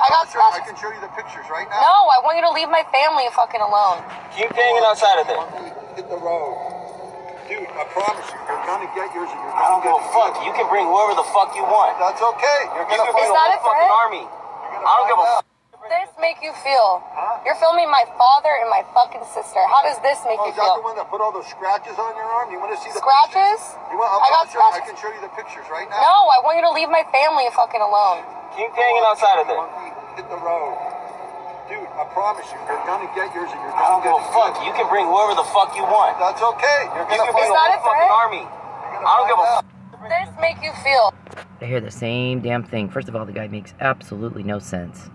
I got scratches. I can show you the pictures right now. No, I want you to leave my family fucking alone. Keep hanging outside of there. Hit the road. Dude, I promise you, you're gonna get yours and you're I don't gonna give get a fuck. You can bring whoever the fuck you want. That's okay. You're gonna bring Is a that whole a threat? fucking army. I don't give a fuck. How does this make you feel? Huh? You're filming my father and my fucking sister. How does this make you Is that feel? the one that put all those scratches on your arm? You want to see the Scratches? pictures? You want, I got scratches. I can show you the pictures right now. No, I want you to leave my family fucking alone. Keep hanging outside of there. Hit the road. Dude, I promise you, you're gonna get yours and you're I gonna don't get give a fuck. You can bring whoever the fuck you want. That's okay. You're You gonna can bring Is a that whole a threat? fucking army. I don't give a fuck. How does this make you feel? They hear the same damn thing. First of all, the guy makes absolutely no sense.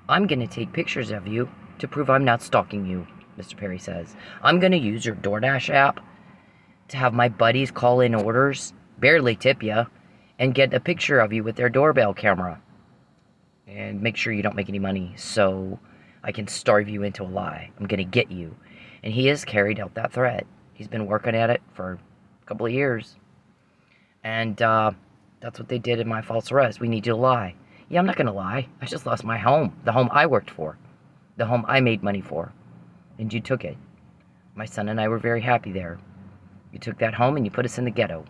I'm going to take pictures of you to prove I'm not stalking you, Mr. Perry says. I'm going to use your DoorDash app to have my buddies call in orders, barely tip you, and get a picture of you with their doorbell camera. And make sure you don't make any money so I can starve you into a lie. I'm going to get you. And he has carried out that threat. He's been working at it for a couple of years. And that's what they did in my false arrest. We need you to lie. Yeah, I'm not going to lie. I just lost my home. The home I worked for. The home I made money for. And you took it. My son and I were very happy there. You took that home and you put us in the ghetto.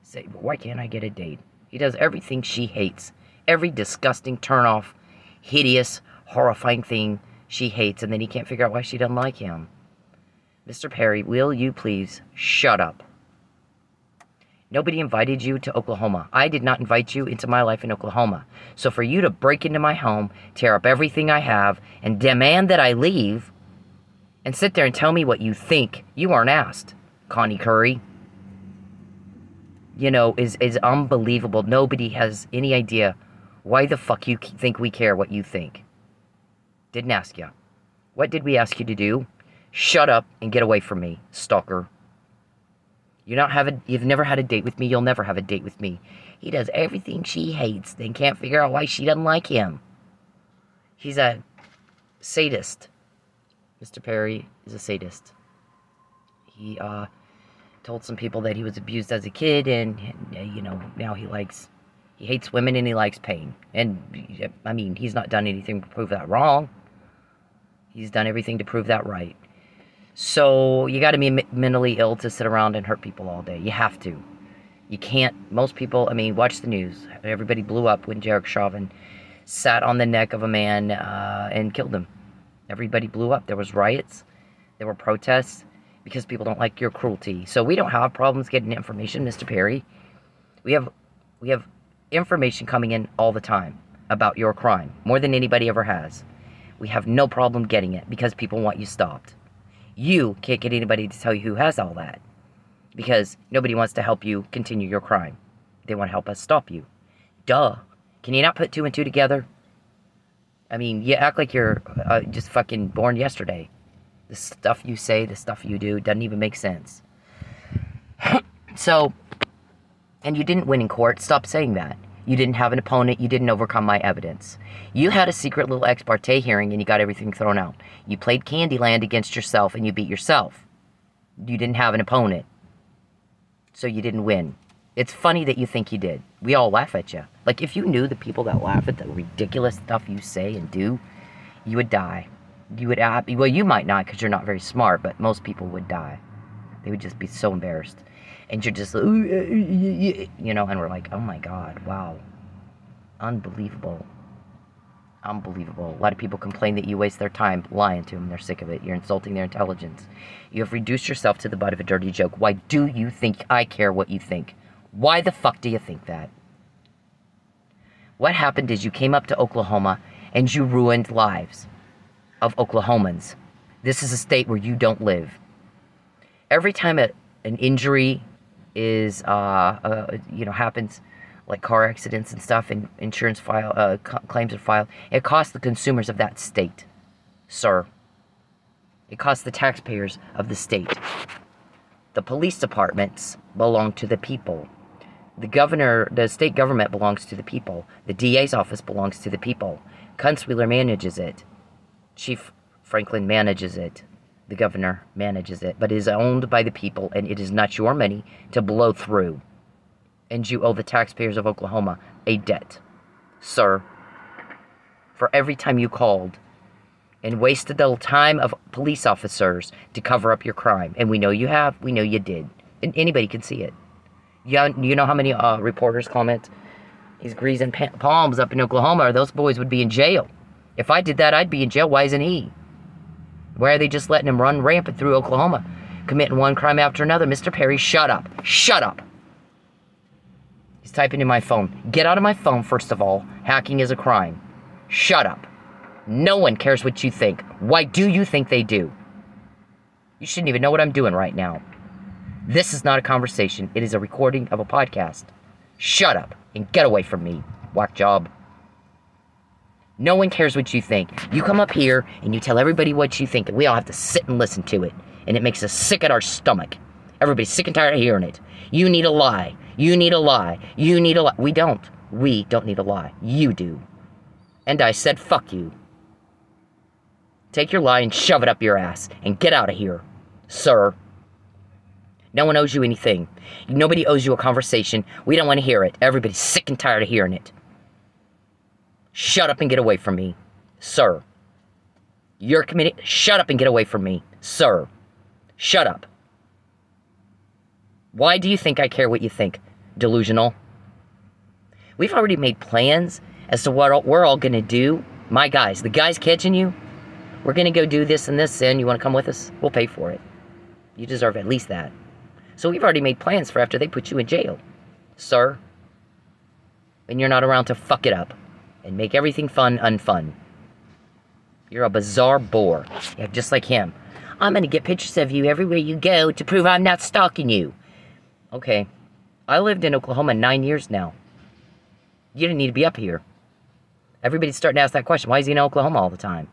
Say, why can't I get a date? He does everything she hates. Every disgusting, turn-off, hideous, horrifying thing she hates. And then he can't figure out why she doesn't like him. Mr. Perry, will you please shut up? Nobody invited you to Oklahoma. I did not invite you into my life in Oklahoma. So for you to break into my home, tear up everything I have, and demand that I leave, and sit there and tell me what you think, you aren't asked, Connie Curry, you know, is unbelievable. Nobody has any idea why the fuck you think we care what you think. Didn't ask you. What did we ask you to do? Shut up and get away from me, stalker. You've never had a date with me. You'll never have a date with me. He does everything she hates, then can't figure out why she doesn't like him. He's a sadist. Mr. Perry is a sadist. He told some people that he was abused as a kid, and you know, now he hates women and he likes pain. And I mean, he's not done anything to prove that wrong. He's done everything to prove that right. So, you got to be mentally ill to sit around and hurt people all day. You have to. You can't. Most people, I mean, watch the news. Everybody blew up when Jarek Chauvin sat on the neck of a man and killed him. Everybody blew up. There was riots. There were protests because people don't like your cruelty. So, we don't have problems getting information, Mr. Perry. We have information coming in all the time about your crime. More than anybody ever has. We have no problem getting it because people want you stopped. You can't get anybody to tell you who has all that. Because nobody wants to help you continue your crime. They want to help us stop you. Duh. Can you not put two and two together? I mean, you act like you're just fucking born yesterday. The stuff you say, the stuff you do, doesn't even make sense. So, and you didn't win in court. Stop saying that. You didn't have an opponent. You didn't overcome my evidence. You had a secret little ex parte hearing and you got everything thrown out. You played Candyland against yourself and you beat yourself. You didn't have an opponent. So you didn't win. It's funny that you think you did. We all laugh at you. Like, if you knew the people that laugh at the ridiculous stuff you say and do, you would die. You would, well, you might not because you're not very smart, but most people would die. They would just be so embarrassed. And you're just, you know, and we're like, oh my God, wow. Unbelievable. Unbelievable. A lot of people complain that you waste their time lying to them. They're sick of it. You're insulting their intelligence. You have reduced yourself to the butt of a dirty joke. Why do you think I care what you think? Why the fuck do you think that? What happened is you came up to Oklahoma and you ruined lives of Oklahomans. This is a state where you don't live. Every time an injury is, you know, happens, like car accidents and stuff, and insurance claims are filed, it costs the consumers of that state, sir. It costs the taxpayers of the state. The police departments belong to the people. The state government belongs to the people. The DA's office belongs to the people. Kunstweiler manages it. Chief Franklin manages it. The governor manages it. But it is owned by the people, and it is not your money to blow through. And you owe the taxpayers of Oklahoma a debt, sir. for every time you called and wasted the time of police officers to cover up your crime. And we know you have. We know you did. And anybody can see it. You know how many reporters comment, he's greasing palms up in Oklahoma, or those boys would be in jail. If I did that, I'd be in jail. Why isn't he? Why are they just letting him run rampant through Oklahoma, committing one crime after another? Mr. Perry, shut up. Shut up. He's typing in my phone. Get out of my phone, first of all. Hacking is a crime. Shut up. No one cares what you think. Why do you think they do? You shouldn't even know what I'm doing right now. This is not a conversation. It is a recording of a podcast. Shut up and get away from me, whack job. No one cares what you think. You come up here and you tell everybody what you think, and we all have to sit and listen to it. And it makes us sick at our stomach. Everybody's sick and tired of hearing it. You need a lie. You need a lie. You need a lie. We don't. We don't need a lie. You do. And I said, fuck you. Take your lie and shove it up your ass and get out of here, sir. No one owes you anything. Nobody owes you a conversation. We don't want to hear it. Everybody's sick and tired of hearing it. Shut up and get away from me, sir. You're committing. Shut up and get away from me, sir. Shut up. Why do you think I care what you think? Delusional. We've already made plans as to what we're all going to do. My guys, the guys catching you, we're going to go do this and this, and you want to come with us? We'll pay for it. You deserve at least that. So we've already made plans for after they put you in jail, sir. And you're not around to fuck it up and make everything fun unfun. You're a bizarre bore. Yeah, just like him. I'm going to get pictures of you everywhere you go to prove I'm not stalking you. Okay. I lived in Oklahoma 9 years now. You didn't need to be up here. Everybody's starting to ask that question. Why is he in Oklahoma all the time?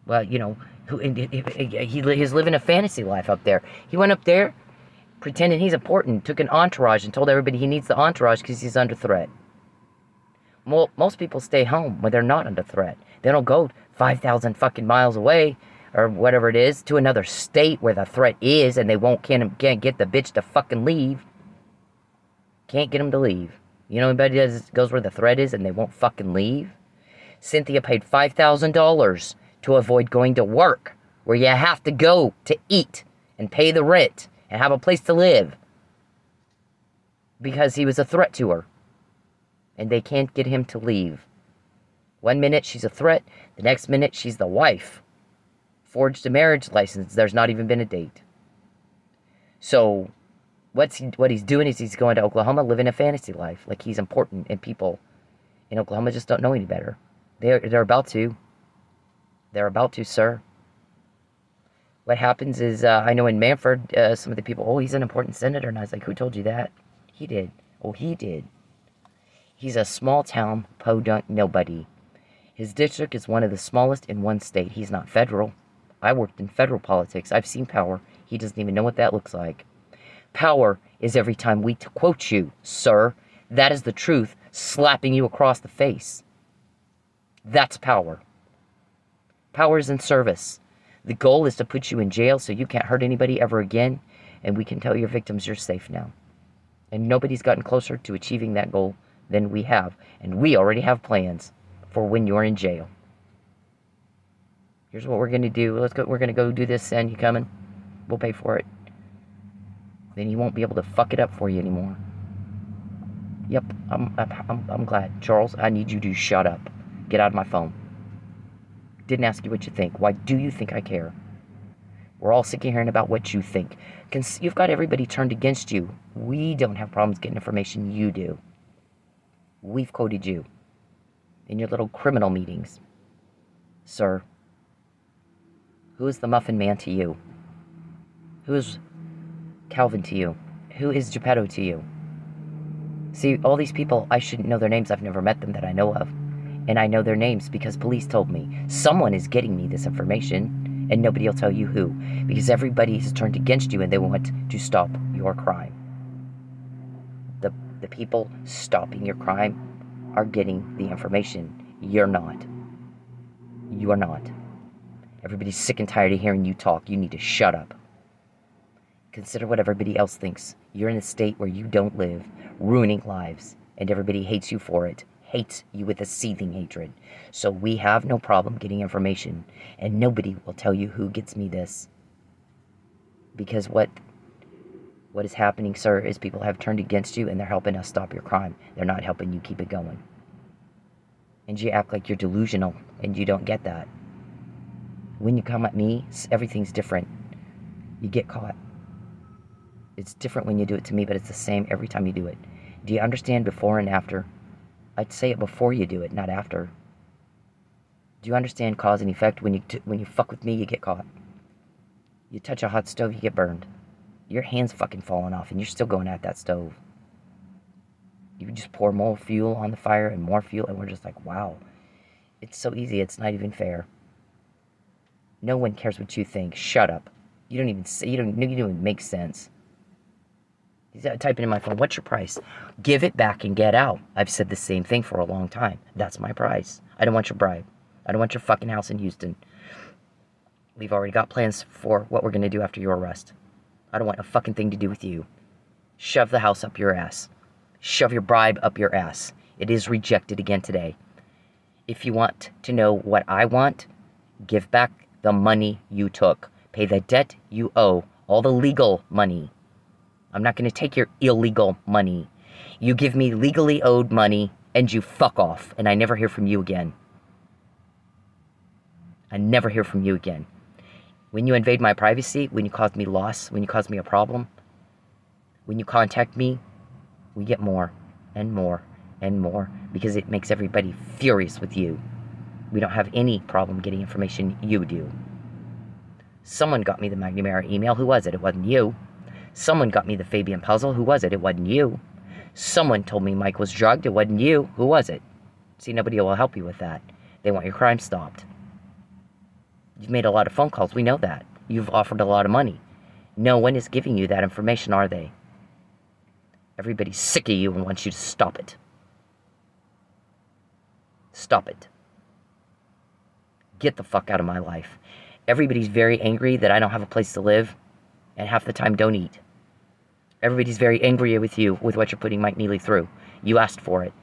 Well, you know, he's living a fantasy life up there. He went up there pretending he's important, took an entourage and told everybody he needs the entourage because he's under threat. Well, most people stay home when they're not under threat. They don't go 5,000 fucking miles away or whatever it is to another state where the threat is, and they can't get the bitch to fucking leave. Can't get him to leave. You know anybody that goes where the threat is and they won't fucking leave? Cynthia paid $5,000 to avoid going to work, where you have to go to eat and pay the rent and have a place to live, because he was a threat to her. And they can't get him to leave. 1 minute she's a threat, the next minute she's the wife. Forged a marriage license, there's not even been a date. So what he's doing is he's going to Oklahoma, living a fantasy life, like he's important, and people in Oklahoma just don't know any better. They're about to. They're about to, sir. What happens is, I know in Manford, some of the people, oh, he's an important senator. And I was like, who told you that? He did. Oh, he did. He's a small town, podunk nobody. His district is one of the smallest in one state. He's not federal. I worked in federal politics. I've seen power. He doesn't even know what that looks like. Power is every time we quote you, sir. That is the truth, slapping you across the face. That's power. Power is in service. The goal is to put you in jail so you can't hurt anybody ever again, and we can tell your victims you're safe now. And nobody's gotten closer to achieving that goal than we have, and we already have plans for when you're in jail. Here's what we're going to do. We're going to go do this, and you coming? We'll pay for it. Then he won't be able to fuck it up for you anymore. Yep, I'm glad. Charles, I need you to shut up. Get out of my phone. Didn't ask you what you think. Why do you think I care? We're all sick of hearing about what you think. You've got everybody turned against you. We don't have problems getting information. You do. We've quoted you in your little criminal meetings. Sir, who is the Muffin Man to you? Who is Calvin to you? Who is Geppetto to you? See, all these people, I shouldn't know their names. I've never met them that I know of. And I know their names because police told me. Someone is getting me this information, and nobody will tell you who. Because everybody has turned against you, and they want to stop your crime. The people stopping your crime are getting the information. You're not. You are not. Everybody's sick and tired of hearing you talk. You need to shut up. Consider what everybody else thinks. You're in a state where you don't live, ruining lives, and everybody hates you for it. hates you with a seething hatred. So we have no problem getting information, and nobody will tell you who gets me this. Because what is happening, sir, is people have turned against you, and they're helping us stop your crime. They're not helping you keep it going. And you act like you're delusional, and you don't get that. When you come at me, everything's different. You get caught. It's different when you do it to me, but it's the same every time you do it. Do you understand before and after? I'd say it before you do it, not after. Do you understand cause and effect? When you fuck with me, you get caught. You touch a hot stove, you get burned. Your hand's fucking falling off, and you're still going at that stove. You just pour more fuel on the fire and more fuel, and we're just like, wow. It's so easy, it's not even fair. No one cares what you think. Shut up. You don't even say, you don't even make sense. He's typing in my phone, what's your price? Give it back and get out. I've said the same thing for a long time. That's my price. I don't want your bribe. I don't want your fucking house in Houston. We've already got plans for what we're going to do after your arrest. I don't want a fucking thing to do with you. Shove the house up your ass. Shove your bribe up your ass. It is rejected again today. If you want to know what I want, give back the money you took. Pay the debt you owe. All the legal money. I'm not going to take your illegal money. You give me legally owed money, and you fuck off, and I never hear from you again. I never hear from you again. When you invade my privacy, when you cause me loss, when you cause me a problem, when you contact me, we get more and more and more because it makes everybody furious with you. We don't have any problem getting information. You do. Someone got me the McNamara email. Who was it? It wasn't you. Someone got me the Fabian puzzle. Who was it? It wasn't you. Someone told me Mike was drugged. It wasn't you. Who was it? See, nobody will help you with that. They want your crime stopped. You've made a lot of phone calls. We know that. You've offered a lot of money. No one is giving you that information, are they? Everybody's sick of you and wants you to stop it. Stop it. Get the fuck out of my life. Everybody's very angry that I don't have a place to live and half the time don't eat. Everybody's very angry with you with what you're putting Mike Neely through. You asked for it.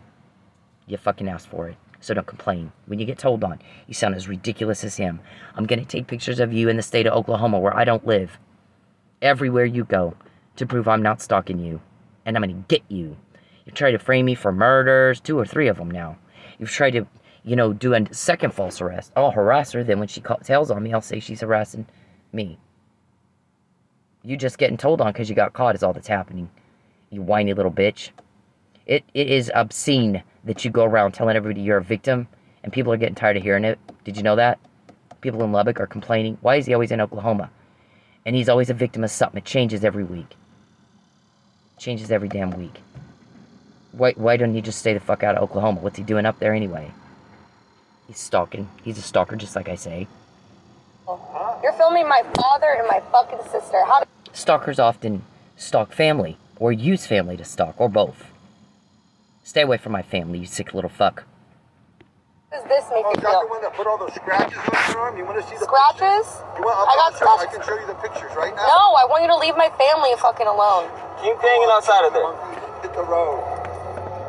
You fucking asked for it. So don't complain. When you get told on, you sound as ridiculous as him. I'm going to take pictures of you in the state of Oklahoma where I don't live. Everywhere you go to prove I'm not stalking you. And I'm going to get you. You've tried to frame me for murders, 2 or 3 of them now. You've tried to, do a second false arrest. I'll harass her. Then when she tells on me, I'll say she's harassing me. You just getting told on because you got caught is all that's happening. You whiny little bitch. It is obscene that you go around telling everybody you're a victim, and people are getting tired of hearing it. Did you know that? People in Lubbock are complaining. Why is he always in Oklahoma? And he's always a victim of something. It changes every week. It changes every damn week. Why don't he just stay the fuck out of Oklahoma? What's he doing up there anyway? He's stalking. He's a stalker, just like I say. You're filming my father and my fucking sister. How? Stalkers often stalk family, or use family to stalk, or both. Stay away from my family, you sick little fuck. How does this make you Is that feel? the one that put all those scratches on your arm? You want to see the Scratches? pictures? I got scratches. I can show you the pictures right now. No, I want you to leave my family fucking alone. Keep hanging outside of there. Hit the road.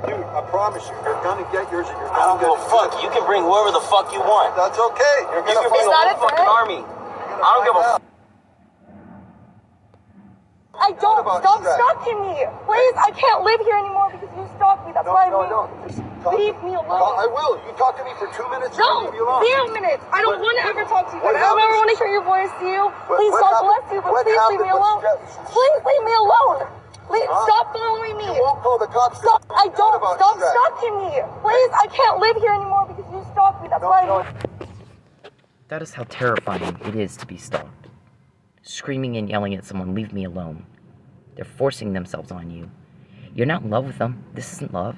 Dude, I promise you, you're gonna get yours and you're I don't gonna give get a fuck. You can bring whoever the fuck you want. That's okay. You're You gonna can bring Is the that whole a fucking threat? army. I don't give a fuck. I don't. about Stop stress? stalking me. Please, I can't live here anymore because you stalked me. That's why I moved. Just talk. Leave me alone. I will. You talk to me for 2 minutes. No, leave me alone. 0 minutes. I don't want to ever talk to you. what I don't ever happens- want to hear your voice to you. Please, what God happen- bless you, but what please leave me happened? alone. What's Please leave me alone. Please stop following me. You won't call the cops. Stop. I don't. About Stop stress. stalking me. Please, I can't live here anymore because you stalked me. That's why I moved. That is how terrifying it is to be stalked. Screaming and yelling at someone, leave me alone. They're forcing themselves on you. You're not in love with them. This isn't love.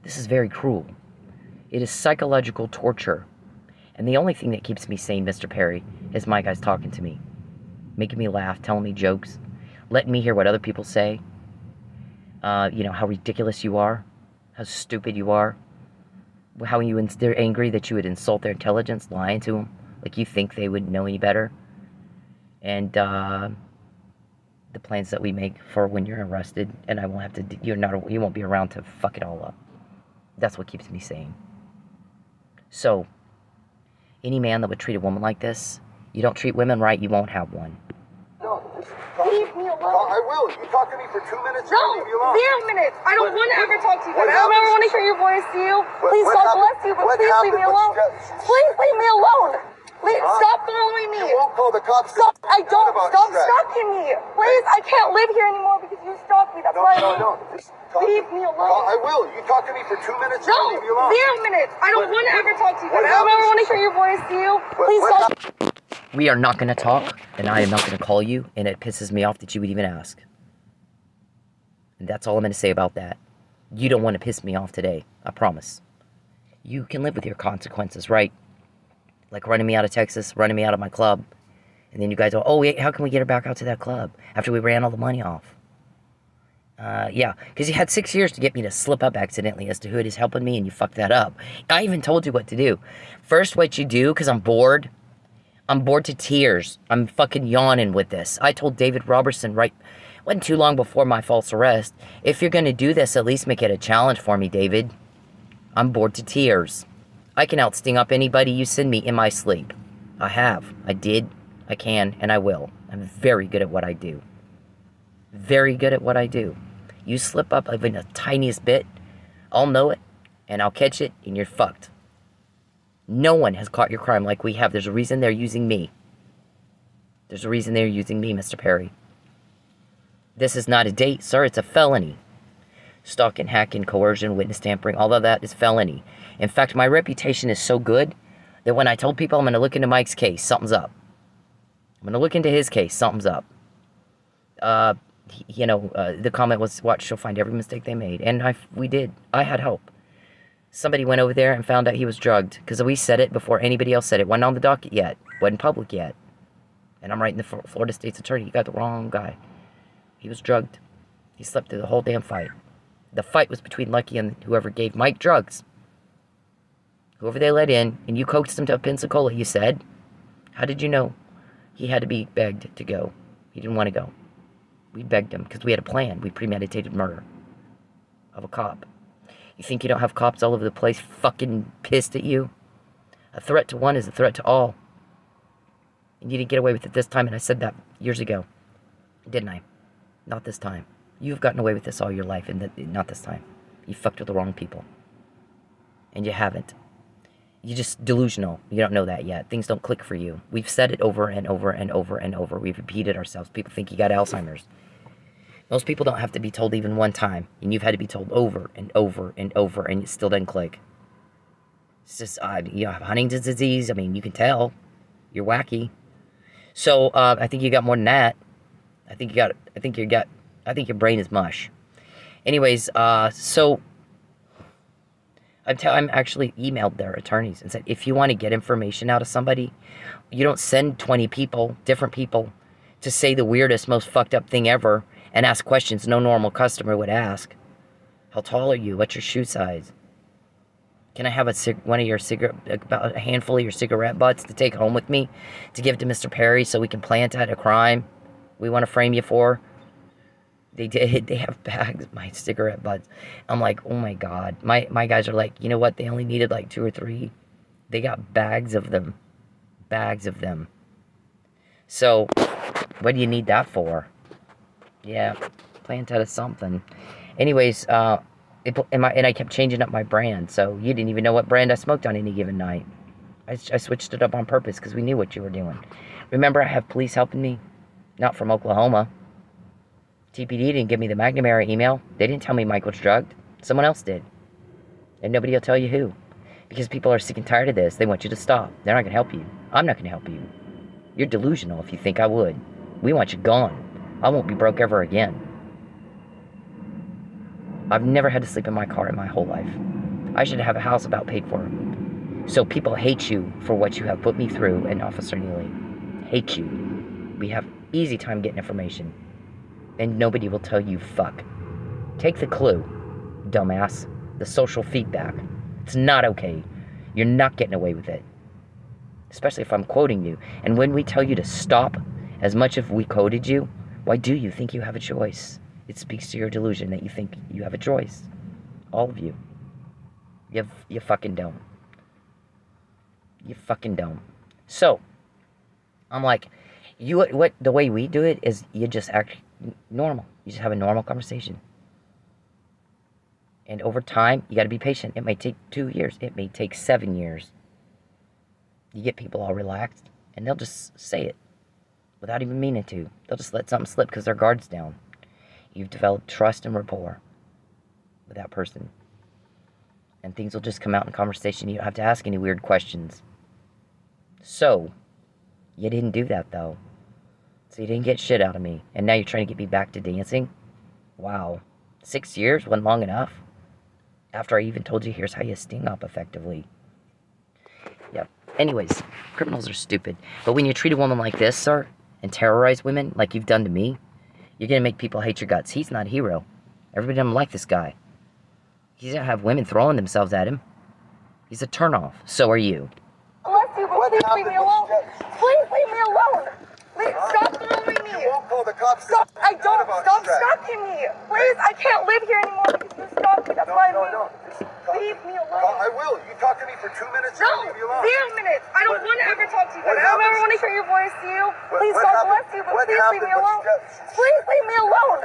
This is very cruel. It is psychological torture. And the only thing that keeps me sane, Mr. Perry, is my guys talking to me. Making me laugh, telling me jokes, letting me hear what other people say. How ridiculous you are. How stupid you are. How they're angry that you would insult their intelligence, lying to them. Like you think they would know any better. And, the plans that we make for when you're arrested, and I won't have to. You won't be around to fuck it all up. That's what keeps me sane. So, any man that would treat a woman like this, you don't treat women right, you won't have one. No, just Leave me alone. I will. You talk to me for 2 minutes. No, I'll leave you alone. 0 minutes. I don't want to ever talk to you what guys. I don't ever happens- want to hear your voice, do you? Please, what God happened- bless you, but what please leave me happened alone. was Please leave me alone. Stop following me. You won't call the cops. Stop. I don't. About Stop stress. stalking me. Please, I can't live here anymore because you stalked me. That's why I No. Just talk Leave to me alone. I will. You talk to me for 2 minutes. No, I'll leave you alone. 0 minutes. I don't want to ever talk to you what guys. I don't ever happens- want to hear your voice, do you? Please what stop. We are not going to talk, and I am not going to call you, and it pisses me off that you would even ask. And that's all I'm going to say about that. You don't want to piss me off today, I promise. You can live with your consequences, right? Like running me out of Texas, running me out of my club. And then you guys go, oh, wait, how can we get her back out to that club after we ran all the money off? Yeah, because you had 6 years to get me to slip up accidentally as to who it is helping me, and you fucked that up. I even told you what to do. First, what you do, because I'm bored to tears. I'm fucking yawning with this. I told David Robertson wasn't too long before my false arrest, if you're going to do this, at least make it a challenge for me, David. I'm bored to tears. I can outsting up anybody you send me in my sleep. I have. I did. I can. And I will. I'm very good at what I do. Very good at what I do. You slip up even the tiniest bit, I'll know it, and I'll catch it, and you're fucked. No one has caught your crime like we have. There's a reason they're using me. There's a reason they're using me, Mr. Perry. This is not a date, sir. It's a felony. Stalking, hacking, coercion, witness tampering, all of that is felony. In fact, my reputation is so good that when I told people I'm going to look into Mike's case, something's up. I'm going to look into his case, something's up. The comment was, watch, she'll find every mistake they made. And we did. I had help. Somebody went over there and found out he was drugged. Because we said it before anybody else said it. Wasn't on the docket yet. Wasn't public yet. And I'm writing the Florida State's attorney. You got the wrong guy. He was drugged. He slept through the whole damn fight. The fight was between Lucky and whoever gave Mike drugs. Whoever they let in, and you coaxed him to Pensacola, you said. How did you know he had to be begged to go? He didn't want to go. We begged him because we had a plan. We premeditated murder of a cop. You think you don't have cops all over the place fucking pissed at you? A threat to one is a threat to all. And you didn't get away with it this time, and I said that years ago. Didn't I? Not this time. You've gotten away with this all your life, and not this time. You fucked with the wrong people. And you haven't. You're just delusional. You don't know that yet. Things don't click for you. We've said it over and over and over and over. We've repeated ourselves. People think you got Alzheimer's. Most people don't have to be told even one time. And you've had to be told over and over and over, and it still doesn't click. It's just, you have Huntington's disease. I mean, you can tell. You're wacky. So, I think you got more than that. I think your brain is mush. Anyways, so I'm actually emailed their attorneys and said, if you want to get information out of somebody, you don't send 20 people, different people, to say the weirdest, most fucked up thing ever and ask questions no normal customer would ask. How tall are you? What's your shoe size? Can I have about a handful of your cigarette butts to take home with me to give to Mr. Perry so we can plant at a crime we want to frame you for? They did. They have bags of my cigarette butts. I'm like, oh my God. My guys are like, you know what? They only needed like 2 or 3. They got bags of them. Bags of them. So, what do you need that for? Yeah, plant out of something. Anyways, and I kept changing up my brand. So, you didn't even know what brand I smoked on any given night. I switched it up on purpose because we knew what you were doing. Remember, I have police helping me? Not from Oklahoma. TPD didn't give me the McNamara email. They didn't tell me Mike was drugged. Someone else did. And nobody will tell you who. Because people are sick and tired of this. They want you to stop. They're not going to help you. I'm not going to help you. You're delusional if you think I would. We want you gone. I won't be broke ever again. I've never had to sleep in my car in my whole life. I should have a house about paid for. So people hate you for what you have put me through, and Officer Neely. Hate you. We have easy time getting information. And nobody will tell you fuck. Take the clue, dumbass. The social feedback. It's not okay. You're not getting away with it. Especially if I'm quoting you. And when we tell you to stop, as much as we quoted you, why do you think you have a choice? It speaks to your delusion that you think you have a choice. All of you. You fucking don't. You fucking don't. So, I'm like, the way we do it is you just act normal. You just have a normal conversation. And over time, you got to be patient. It may take 2 years. It may take 7 years. You get people all relaxed, and they'll just say it without even meaning to. They'll just let something slip because their guard's down. You've developed trust and rapport with that person. And things will just come out in conversation. You don't have to ask any weird questions. So, you didn't do that, though. So you didn't get shit out of me. And now you're trying to get me back to dancing? Wow. 6 years wasn't long enough? After I even told you, here's how you sting up effectively. Yep. Anyways, criminals are stupid. But when you treat a woman like this, sir, and terrorize women like you've done to me, you're going to make people hate your guts. He's not a hero. Everybody doesn't like this guy. He's going to have women throwing themselves at him. He's a turnoff. So are you. Unless you will, please leave me alone. Please leave me alone. Please stop following me. You won't call the cops. Stop. I don't. Stop stalking me. Please, I can't live here anymore because you stalked me. That's why I leave. Leave me alone. I will. You talk to me for 2 minutes. No, and leave me alone. 0 minutes. I don't want to ever talk to you. I don't ever want to hear your voice to you. Please, What God happened? bless you, but What please leave me happened? alone. Please leave me alone.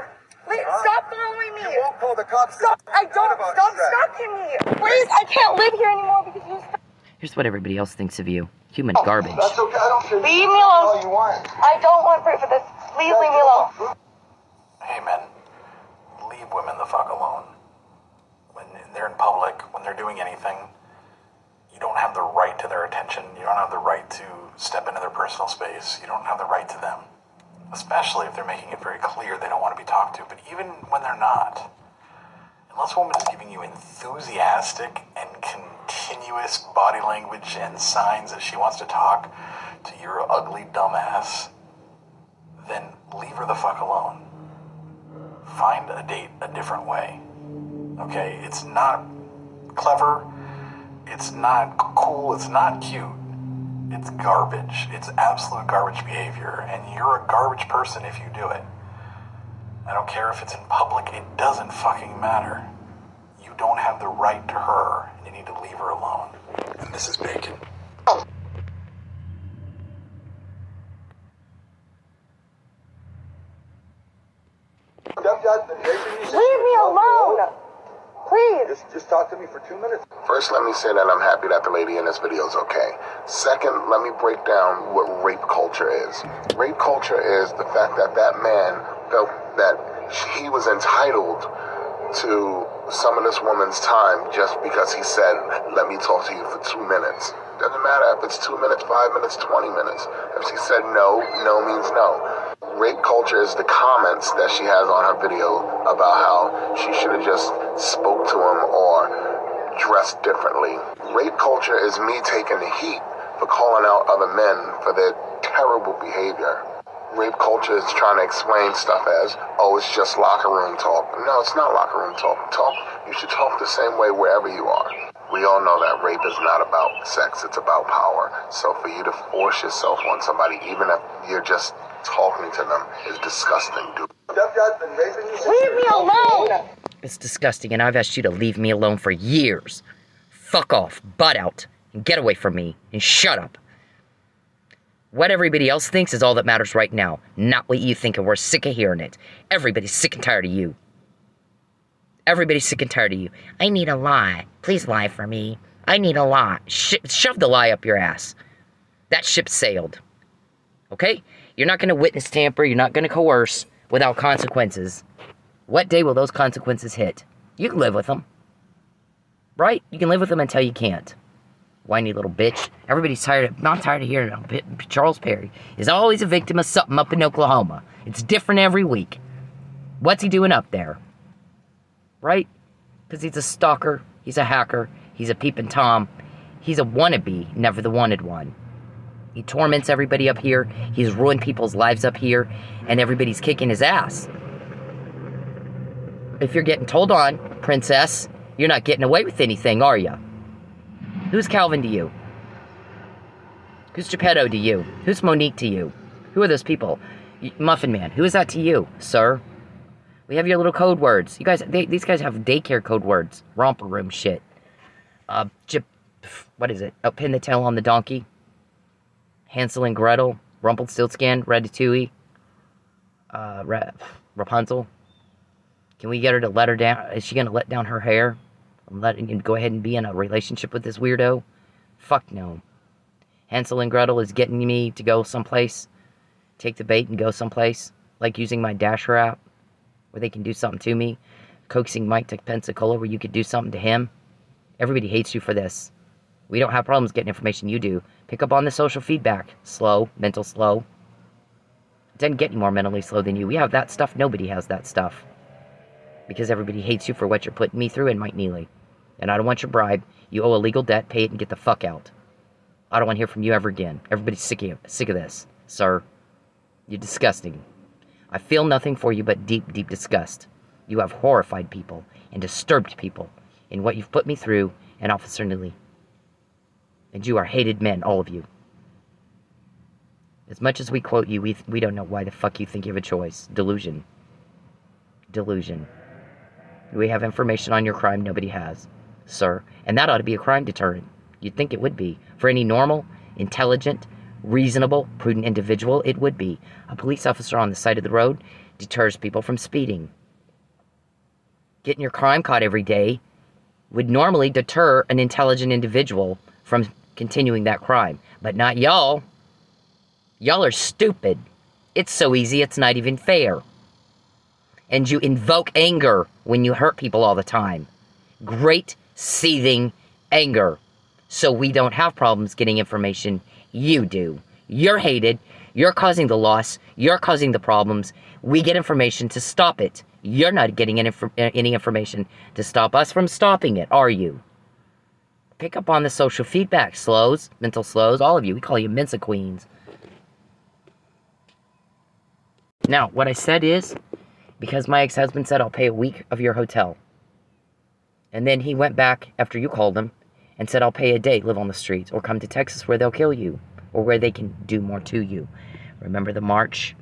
Please stop following me. You won't call the cops. Stop. I don't. Stop stalking me. Please, I can't live here anymore because you stalked. Here's what everybody else thinks of you. Human garbage. That's okay. I don't care. Leave me alone. All you want. I don't want proof of this. Please leave me alone. Hey men, leave women the fuck alone. When they're in public, when they're doing anything, you don't have the right to their attention. You don't have the right to step into their personal space. You don't have the right to them. Especially if they're making it very clear they don't want to be talked to. But even when they're not, unless a woman is giving you enthusiastic and continuous body language and signs that she wants to talk to your ugly dumbass, then leave her the fuck alone. Find a date a different way. Okay? It's not clever. It's not cool. It's not cute. It's garbage. It's absolute garbage behavior. And you're a garbage person if you do it. I don't care if it's in public. It doesn't fucking matter. You don't have the right to her. You need to leave her alone. And this is Bacon. Leave me alone. Please. Just talk to me for 2 minutes. First, let me say that I'm happy that the lady in this video is okay. Second, let me break down what rape culture is. Rape culture is the fact that that man felt that he was entitled to some of this woman's time just because he said, let me talk to you for 2 minutes. Doesn't matter if it's 2 minutes, 5 minutes, 20 minutes. If she said no, no means no. Rape culture is the comments that she has on her video about how she should have just spoke to him or dressed differently. Rape culture is me taking the heat for calling out other men for their terrible behavior. Rape culture is trying to explain stuff as, oh, it's just locker room talk. No, it's not locker room talk. You should talk the same way wherever you are. We all know that rape is not about sex, it's about power. So for you to force yourself on somebody, even if you're just talking to them, is disgusting, dude. Stepdad's been raping you. Leave me alone. It's disgusting, and I've asked you to leave me alone for years. Fuck off, butt out, and get away from me, and shut up. What everybody else thinks is all that matters right now, not what you think, and we're sick of hearing it. Everybody's sick and tired of you. Everybody's sick and tired of you. I need a lie. Please lie for me. I need a lie. Shove the lie up your ass. That ship sailed. Okay? You're not going to witness tamper. You're not going to coerce without consequences. What day will those consequences hit? You can live with them. Right? You can live with them until you can't. Whiny little bitch. Everybody's tired of... I'm tired of hearing it. Charles Perry is always a victim of something up in Oklahoma. It's different every week. What's he doing up there? Right? Because he's a stalker. He's a hacker. He's a peeping Tom. He's a wannabe, never the wanted one. He torments everybody up here. He's ruined people's lives up here. And everybody's kicking his ass. If you're getting told on, princess, you're not getting away with anything, are you? Who's Calvin to you? Who's Geppetto to you? Who's Monique to you? Who are those people? Muffin Man, who is that to you, sir? We have your little code words. You guys, these guys have daycare code words. Romper room shit. What is it? Oh, pin the tail on the donkey. Hansel and Gretel. Rumpelstiltskin. Ratatouille. Rapunzel. Can we get her to let her down? Is she going to let down her hair? And go ahead and be in a relationship with this weirdo? Fuck no. Hansel and Gretel is getting me to go someplace. Take the bait and go someplace. Like using my Dasher app. Where they can do something to me. Coaxing Mike to Pensacola where you could do something to him. Everybody hates you for this. We don't have problems getting information, you do. Pick up on the social feedback. Slow. Mental slow. It doesn't get any more mentally slow than you. We have that stuff. Nobody has that stuff. Because everybody hates you for what you're putting me through and Mike Neely. And I don't want your bribe. You owe a legal debt. Pay it and get the fuck out. I don't want to hear from you ever again. Everybody's sick of this, sir. You're disgusting. I feel nothing for you but deep, deep disgust. You have horrified people and disturbed people in what you've put me through and Officer Neely. And you are hated men, all of you. As much as we quote you, we don't know why the fuck you think you have a choice. Delusion. Delusion. We have information on your crime nobody has, sir. And that ought to be a crime deterrent. You'd think it would be. For any normal, intelligent, reasonable, prudent individual, it would be. A police officer on the side of the road deters people from speeding. Getting your crime caught every day would normally deter an intelligent individual from continuing that crime. But not y'all. Y'all are stupid. It's so easy, it's not even fair. And you invoke anger when you hurt people all the time. Great, seething anger. So we don't have problems getting information. You do. You're hated. You're causing the loss. You're causing the problems. We get information to stop it. You're not getting any information to stop us from stopping it, are you? Pick up on the social feedback, slows, mental slows, all of you. We call you Mensa Queens. Now, what I said is, because my ex-husband said, I'll pay a week of your hotel. And then he went back after you called him and said, I'll pay a day, live on the streets, or come to Texas where they'll kill you, or where they can do more to you. Remember the march?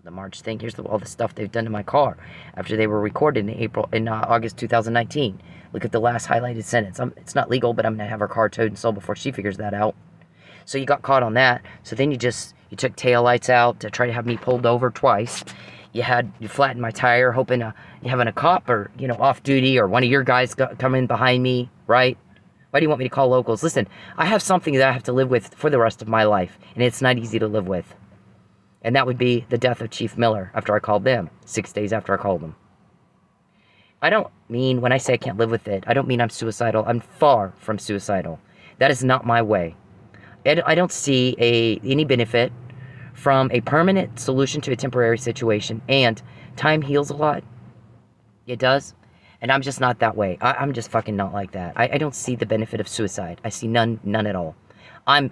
The march thing. Here's all the stuff they've done to my car after they were recorded in August 2019. Look at the last highlighted sentence. It's not legal, but I'm going to have her car towed and sold before she figures that out. So you got caught on that. So then you took taillights out to try to have me pulled over twice. You flattened my tire, hoping you're having a cop or, off duty, or one of your guys come in behind me, right? Why do you want me to call locals? Listen, I have something that I have to live with for the rest of my life, and it's not easy to live with. And that would be the death of Chief Miller after I called them, 6 days after I called them. I don't mean, when I say I can't live with it, I don't mean I'm suicidal. I'm far from suicidal. That is not my way. I don't see any benefit from a permanent solution to a temporary situation, and time heals a lot. It does. And I'm just not that way. I'm just fucking not like that. I don't see the benefit of suicide. I see none at all. I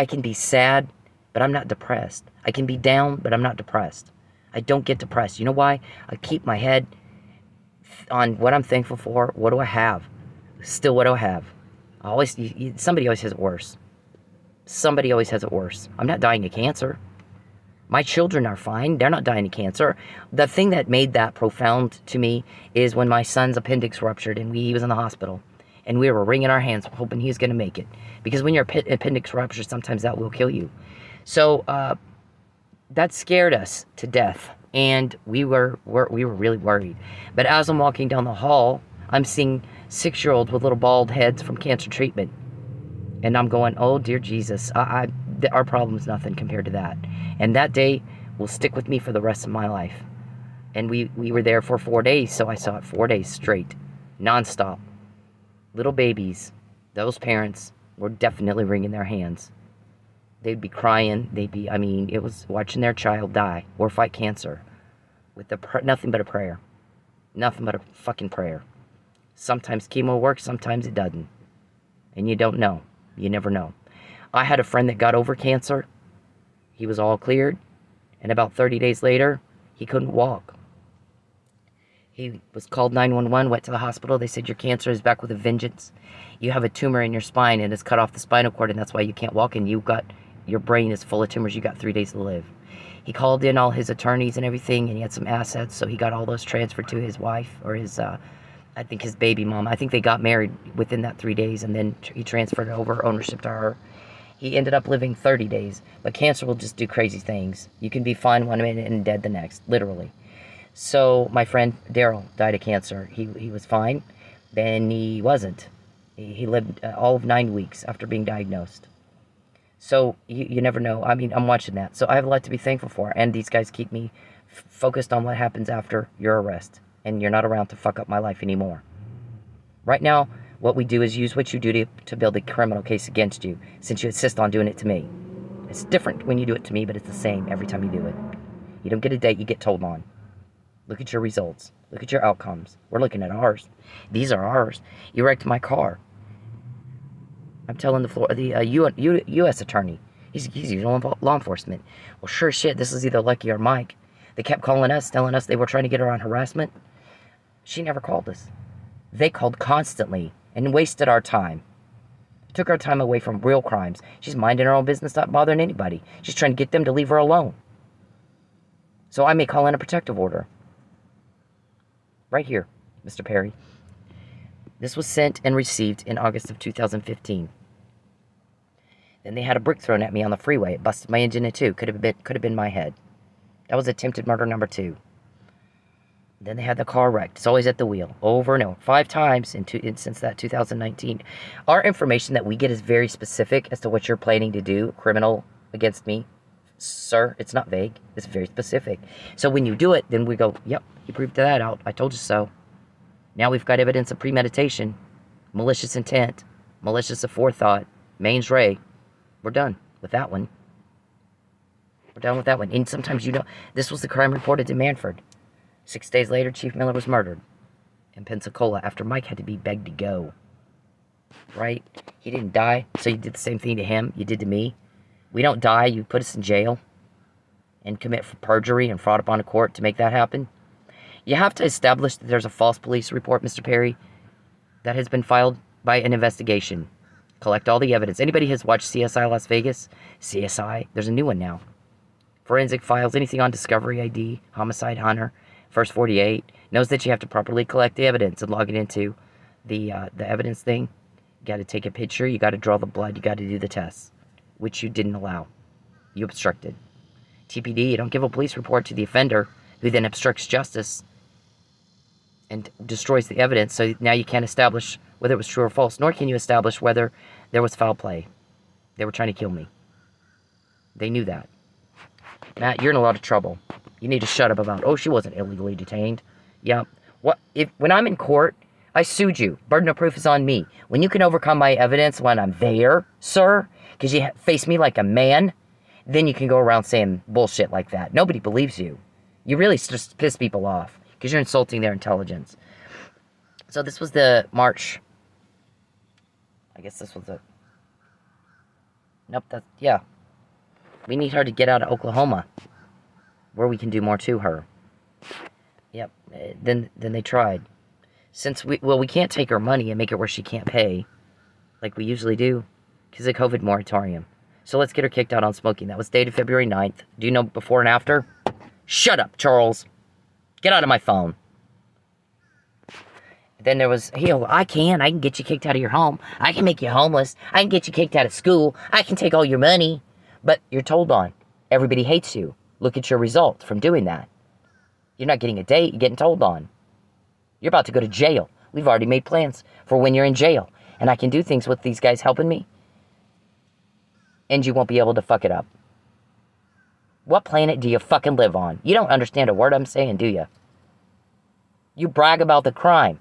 can be sad, but I'm not depressed. I can be down, but I'm not depressed. I don't get depressed. You know why? I keep my head on what I'm thankful for. What do I have? Still, what do I have? Somebody always has it worse. Somebody always has it worse. I'm not dying of cancer. My children are fine. They're not dying of cancer. The thing that made that profound to me is when my son's appendix ruptured and he was in the hospital. And we were wringing our hands hoping he was going to make it. Because when your appendix ruptures, sometimes that will kill you. So that scared us to death. And we were really worried. But as I'm walking down the hall, I'm seeing 6-year-olds with little bald heads from cancer treatment. And I'm going, oh, dear Jesus, our problem's nothing compared to that. And that day will stick with me for the rest of my life. And we were there for 4 days, so I saw it 4 days straight, nonstop. Little babies, those parents were definitely wringing their hands. They'd be crying. It was watching their child die or fight cancer with nothing but a prayer. Nothing but a fucking prayer. Sometimes chemo works, sometimes it doesn't. And you don't know. You never know. I had a friend that got over cancer. He was all cleared. And about 30 days later, he couldn't walk. He was called 911, went to the hospital. They said, your cancer is back with a vengeance. You have a tumor in your spine and it's cut off the spinal cord, and that's why you can't walk, and your brain is full of tumors. You got 3 days to live. He called in all his attorneys and everything, and he had some assets, so he got all those transferred to his wife or his I think his baby mom. I think they got married within that 3 days, and then he transferred over ownership to her. He ended up living 30 days, but cancer will just do crazy things. You can be fine one minute and dead the next, literally. So my friend Daryl died of cancer. He was fine, then he wasn't. He lived all of 9 weeks after being diagnosed. So you never know. I mean, I'm watching that. So I have a lot to be thankful for, and these guys keep me focused on what happens after your arrest, and you're not around to fuck up my life anymore. Right now, what we do is use what you do to build a criminal case against you, since you insist on doing it to me. It's different when you do it to me, but it's the same every time you do it. You don't get a date, you get told on. Look at your results. Look at your outcomes. We're looking at ours. These are ours. You wrecked my car. I'm telling the U.S. attorney. He's using law enforcement. Well, sure shit, this is either Lucky or Mike. They kept calling us, telling us they were trying to get her on harassment. She never called us. They called constantly and wasted our time. Took our time away from real crimes. She's minding her own business, not bothering anybody. She's trying to get them to leave her alone. So I may call in a protective order. Right here, Mr. Perry. This was sent and received in August of 2015. Then they had a brick thrown at me on the freeway. It busted my engine in two. Could have been my head. That was attempted murder number 2. Then they had the car wrecked. It's always at the wheel. Over and over. 5 times since that 2019. Our information that we get is very specific as to what you're planning to do. Criminal against me. Sir, it's not vague. It's very specific. So when you do it, then we go, yep, you proved that out. I told you so. Now we've got evidence of premeditation, malicious intent, malicious aforethought, mens rea. We're done with that one. We're done with that one. And sometimes, you know, this was the crime reported in Manford. 6 days later, Chief Miller was murdered in Pensacola after Mike had to be begged to go. Right? He didn't die, so you did the same thing to him you did to me. We don't die, you put us in jail and commit perjury and fraud upon a court to make that happen. You have to establish that there's a false police report, Mr. Perry, that has been filed by an investigation. Collect all the evidence. Anybody has watched CSI Las Vegas? CSI, there's a new one now. Forensic Files, anything on Discovery ID, Homicide Hunter, First 48, knows that you have to properly collect the evidence and log it into the evidence thing. You got to take a picture, you got to draw the blood, you got to do the tests, which you didn't allow. You obstructed. TPD, you don't give a police report to the offender, who then obstructs justice and destroys the evidence, so now you can't establish whether it was true or false, nor can you establish whether there was foul play. They were trying to kill me. They knew that. Matt, you're in a lot of trouble. You need to shut up about, oh, she wasn't illegally detained. Yeah. When I'm in court, I sued you. Burden of proof is on me. When you can overcome my evidence when I'm there, sir, because you face me like a man, then you can go around saying bullshit like that. Nobody believes you. You really just piss people off because you're insulting their intelligence. So this was the March. I guess this was the... Nope, yeah. We need her to get out of Oklahoma, where we can do more to her. Yep. Then they tried. Since we can't take her money and make it where she can't pay, like we usually do, because of the COVID moratorium. So let's get her kicked out on smoking. That was dated February 9th. Do you know before and after? Shut up, Charles. Get out of my phone. Then there was, I can get you kicked out of your home. I can make you homeless. I can get you kicked out of school. I can take all your money. But you're told on. Everybody hates you. Look at your result from doing that. You're not getting a date. You're getting told on. You're about to go to jail. We've already made plans for when you're in jail. And I can do things with these guys helping me. And you won't be able to fuck it up. What planet do you fucking live on? You don't understand a word I'm saying, do you? You brag about the crime.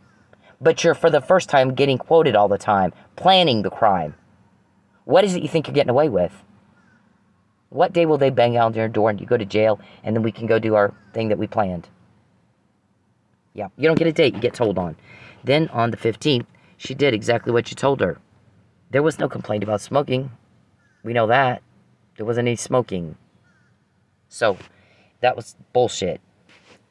But you're, for the first time, getting quoted all the time. Planning the crime. What is it you think you're getting away with? What day will they bang out your door and you go to jail and then we can go do our thing that we planned? Yeah, you don't get a date, you get told on. Then on the 15th, she did exactly what you told her. There was no complaint about smoking. We know that. There wasn't any smoking. So, that was bullshit.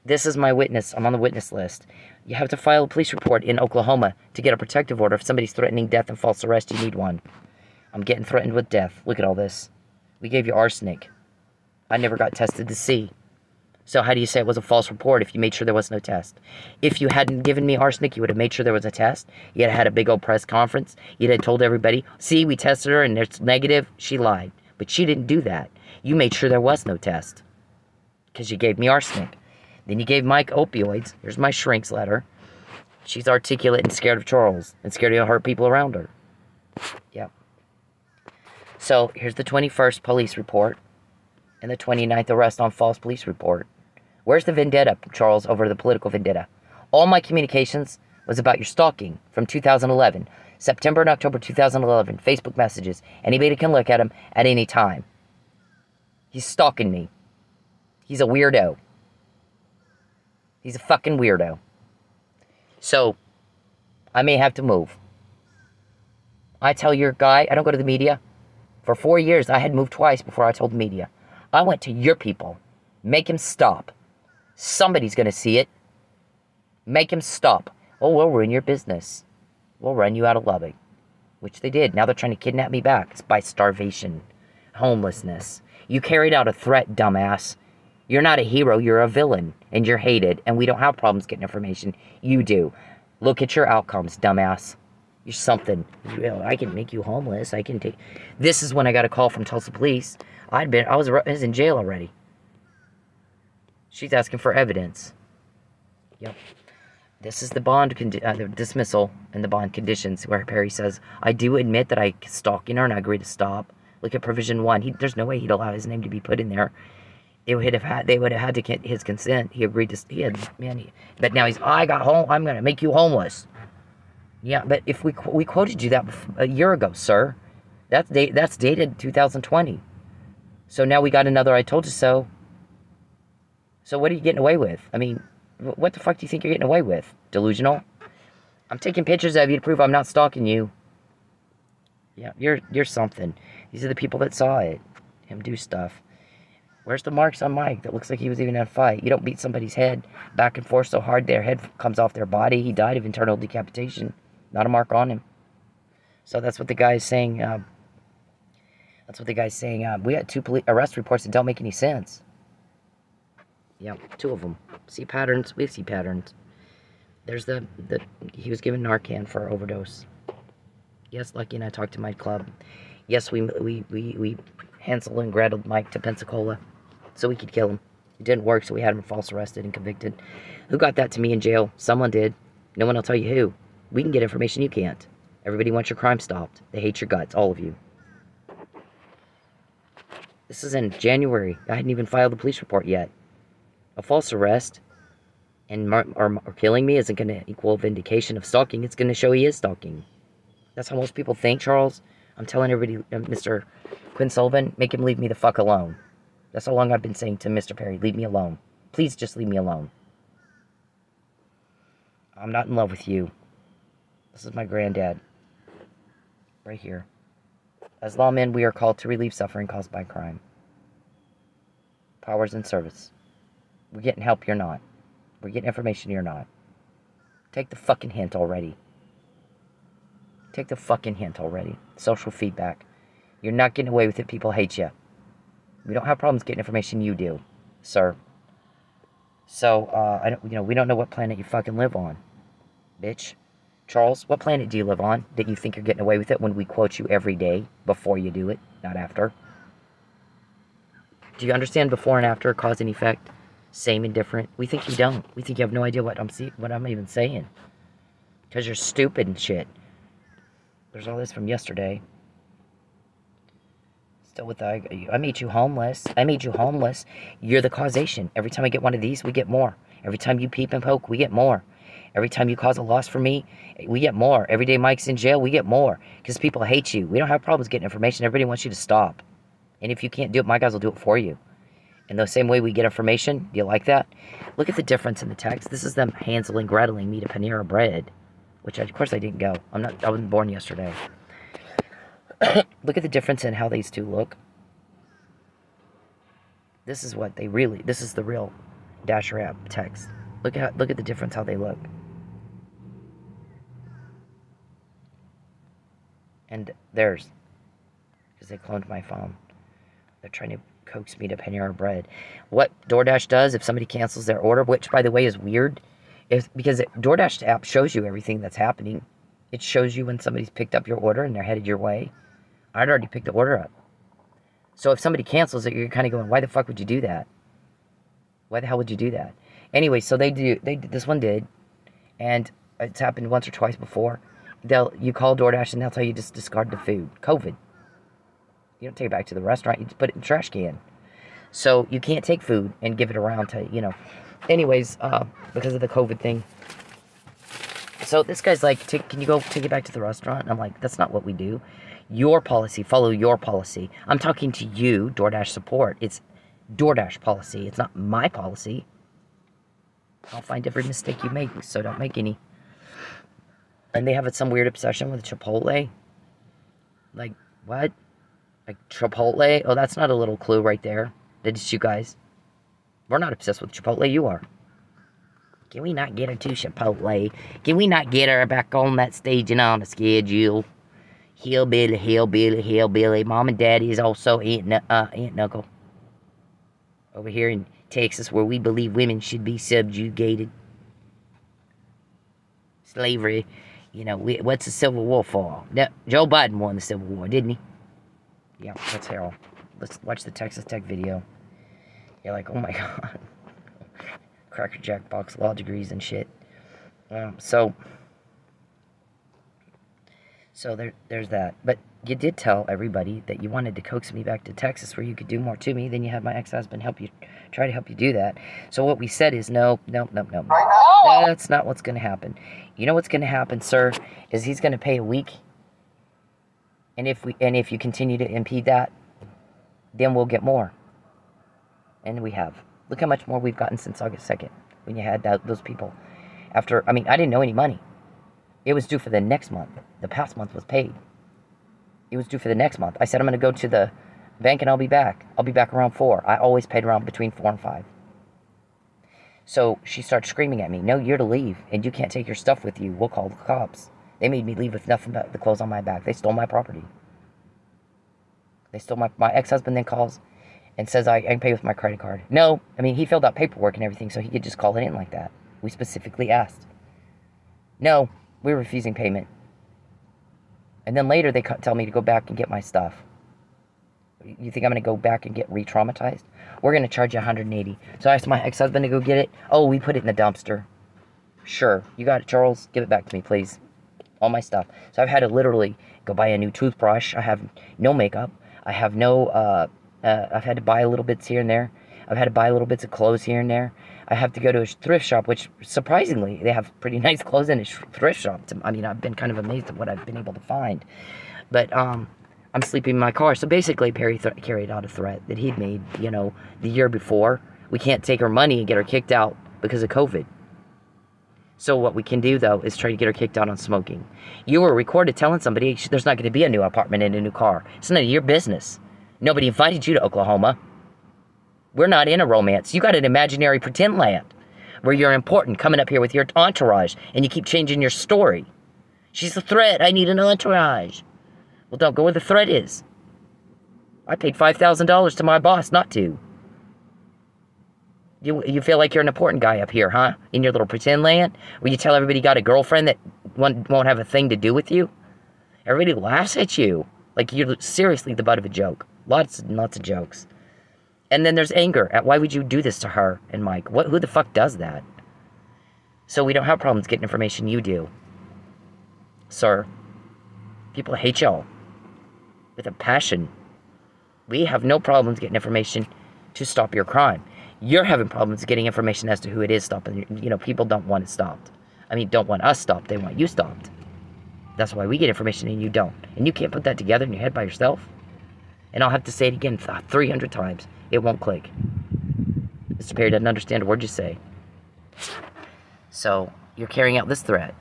This is my witness. I'm on the witness list. You have to file a police report in Oklahoma to get a protective order. If somebody's threatening death and false arrest, you need one. I'm getting threatened with death. Look at all this. We gave you arsenic. I never got tested to see. So how do you say it was a false report if you made sure there was no test? If you hadn't given me arsenic, you would have made sure there was a test. You'd have had a big old press conference. You'd have told everybody, see, we tested her and it's negative. She lied. But she didn't do that. You made sure there was no test. Because you gave me arsenic. Then you gave Mike opioids. Here's my shrink's letter. She's articulate and scared of Charles. And scared to hurt people around her. Yep. So, here's the 21st police report. And the 29th arrest on false police report. Where's the vendetta, Charles, over the political vendetta? All my communications was about your stalking from 2011. September and October 2011. Facebook messages. Anybody can look at them at any time. He's stalking me. He's a weirdo. He's a fucking weirdo. So, I may have to move. I tell your guy, I don't go to the media. For 4 years, I had moved twice before I told the media. I went to your people. Make him stop. Somebody's going to see it. Make him stop. Oh, we'll ruin your business. We'll run you out of Lubbock. Which they did. Now they're trying to kidnap me back. It's by starvation. Homelessness. You carried out a threat, dumbass. You're not a hero. You're a villain. And you're hated. And we don't have problems getting information. You do. Look at your outcomes, dumbass. You're something. I can make you homeless. I can take... This is when I got a call from Tulsa police. I was in jail already. She's asking for evidence. Yep. This is the bond the dismissal and the bond conditions where Perry says, I do admit that I stalking her and I agree to stop. Look at provision 1. There's no way he'd allow his name to be put in there. They would have had to get his consent. He agreed to. But now I got home. I'm gonna make you homeless. Yeah, but if we quoted you that a year ago, sir. That's dated 2020. So now we got another I told you so. So what are you getting away with? I mean, what the fuck do you think you're getting away with? Delusional? I'm taking pictures of you to prove I'm not stalking you. Yeah, you're something. These are the people that saw it. Him do stuff. Where's the marks on Mike? That looks like he was even in a fight. You don't beat somebody's head back and forth so hard their head comes off their body. He died of internal decapitation. Not a mark on him. So that's what the guy's saying. We had 2 police arrest reports that don't make any sense. Yeah, 2 of them. See patterns? We see patterns. There's he was given Narcan for overdose. Yes, Lucky and I talked to my club. Yes, we Hansel and Gretel Mike to Pensacola so we could kill him. It didn't work, so we had him false arrested and convicted. Who got that to me in jail? Someone did. No one will tell you who. We can get information you can't. Everybody wants your crime stopped. They hate your guts, all of you. This is in January. I hadn't even filed the police report yet. A false arrest or killing me isn't going to equal vindication of stalking. It's going to show he is stalking. That's how most people think, Charles. I'm telling everybody, Mr. Quinn Sullivan, make him leave me the fuck alone. That's how long I've been saying to Mr. Perry, leave me alone. Please just leave me alone. I'm not in love with you. This is my granddad. Right here. As lawmen, we are called to relieve suffering caused by crime. Powers in service. We're getting help, you're not. We're getting information, you're not. Take the fucking hint already. Take the fucking hint already. Social feedback. You're not getting away with it, people hate you. We don't have problems getting information, you do, sir. So, we don't know what planet you fucking live on, bitch. Charles, what planet do you live on that you think you're getting away with it when we quote you every day before you do it, not after? Do you understand before and after, cause and effect? Same and different? We think you don't. We think you have no idea what I'm even saying. Because you're stupid and shit. There's all this from yesterday. Still with I made you homeless. I made you homeless. You're the causation. Every time I get one of these, we get more. Every time you peep and poke, we get more. Every time you cause a loss for me, we get more. Every day Mike's in jail, we get more. Because people hate you. We don't have problems getting information. Everybody wants you to stop. And if you can't do it, my guys will do it for you. In the same way we get information, do you like that? Look at the difference in the text. This is them Hansel and Greteling me to Panera Bread. Which, of course, I didn't go. I wasn't born yesterday. Look at the difference in how these two look. This is what they really... This is the real Dasher app text. Look at the difference how they look. And theirs. Because they cloned my phone. They're trying to coax me to Panera Bread. What DoorDash does, if somebody cancels their order, which, by the way, is weird, because DoorDash app shows you everything that's happening. It shows you when somebody's picked up your order and they're headed your way. I'd already picked the order up. So if somebody cancels it, you're kind of going, why the fuck would you do that? Why the hell would you do that? Anyway, so this one did, and it's happened once or twice before. You call DoorDash and they'll tell you just discard the food. COVID. You don't take it back to the restaurant, you just put it in the trash can. So you can't take food and give it around to, you know. Anyways, because of the COVID thing. So this guy's like, can you go take it back to the restaurant? And I'm like, that's not what we do. Your policy, follow your policy. I'm talking to you, DoorDash support. It's DoorDash policy. It's not my policy. I'll find every mistake you make, so don't make any. And they have some weird obsession with Chipotle. Like, what? Like, Chipotle? Oh, that's not a little clue right there. That it's you guys. We're not obsessed with Chipotle, you are. Can we not get her to Chipotle? Can we not get her back on that stage and on the schedule? Hillbilly, hillbilly, hillbilly. Mom and Daddy is also Aunt and Uncle. Over here in Texas, where we believe women should be subjugated. Slavery. You know, what's the Civil War for? Joe Biden won the Civil War, didn't he? Yeah, that's Harold. Let's watch the Texas Tech video. You're like, oh my god. Cracker Jack box law degrees and shit. So there's that. But you did tell everybody that you wanted to coax me back to Texas where you could do more to me. Then you had my ex-husband try to help you do that. So what we said is no. That's not what's going to happen. You know what's going to happen, sir, is he's going to pay a week. And if you continue to impede that, then we'll get more. And we have. Look how much more we've gotten since August 2nd when you had those people. I didn't know any money. It was due for the next month. The past month was paid. It was due for the next month. I said I'm going to go to the bank and I'll be back. I'll be back around 4. I always paid around between 4 and 5. So she starts screaming at me, no, you're to leave, and you can't take your stuff with you. We'll call the cops. They made me leave with nothing but the clothes on my back. They stole my property. They stole my ex-husband then calls and says I can pay with my credit card. No, he filled out paperwork and everything, so he could just call it in like that. We specifically asked. No, we're refusing payment. And then later they tell me to go back and get my stuff. You think I'm going to go back and get re-traumatized? We're going to charge you $180. So I asked my ex-husband to go get it. Oh, we put it in the dumpster. Sure. You got it, Charles? Give it back to me, please. All my stuff. So I've had to literally go buy a new toothbrush. I have no makeup. I have no, I've had to buy little bits here and there. I've had to buy little bits of clothes here and there. I have to go to a thrift shop, which, surprisingly, they have pretty nice clothes in a thrift shop. I've been kind of amazed at what I've been able to find. But, I'm sleeping in my car. So basically, Perry carried out a threat that he'd made, the year before. We can't take her money and get her kicked out because of COVID. So what we can do, though, is try to get her kicked out on smoking. You were recorded telling somebody there's not going to be a new apartment and a new car. It's none of your business. Nobody invited you to Oklahoma. We're not in a romance. You got an imaginary pretend land where you're important coming up here with your entourage and you keep changing your story. She's a threat. I need an entourage. Well, don't go where the threat is. I paid $5,000 to my boss not to. You feel like you're an important guy up here, huh? In your little pretend land? Where you tell everybody you got a girlfriend that won't have a thing to do with you? Everybody laughs at you. Like you're seriously the butt of a joke. Lots and lots of jokes. And then there's anger at why would you do this to her and Mike? Who the fuck does that? So we don't have problems getting information, you do. Sir. People hate y'all. With a passion. We have no problems getting information to stop your crime. You're having problems getting information as to who it is stopping. People don't want it stopped. Don't want us stopped. They want you stopped. That's why we get information and you don't. And you can't put that together in your head by yourself. And I'll have to say it again 300 times. It won't click. Mr. Perry doesn't understand a word you say. So, you're carrying out this threat.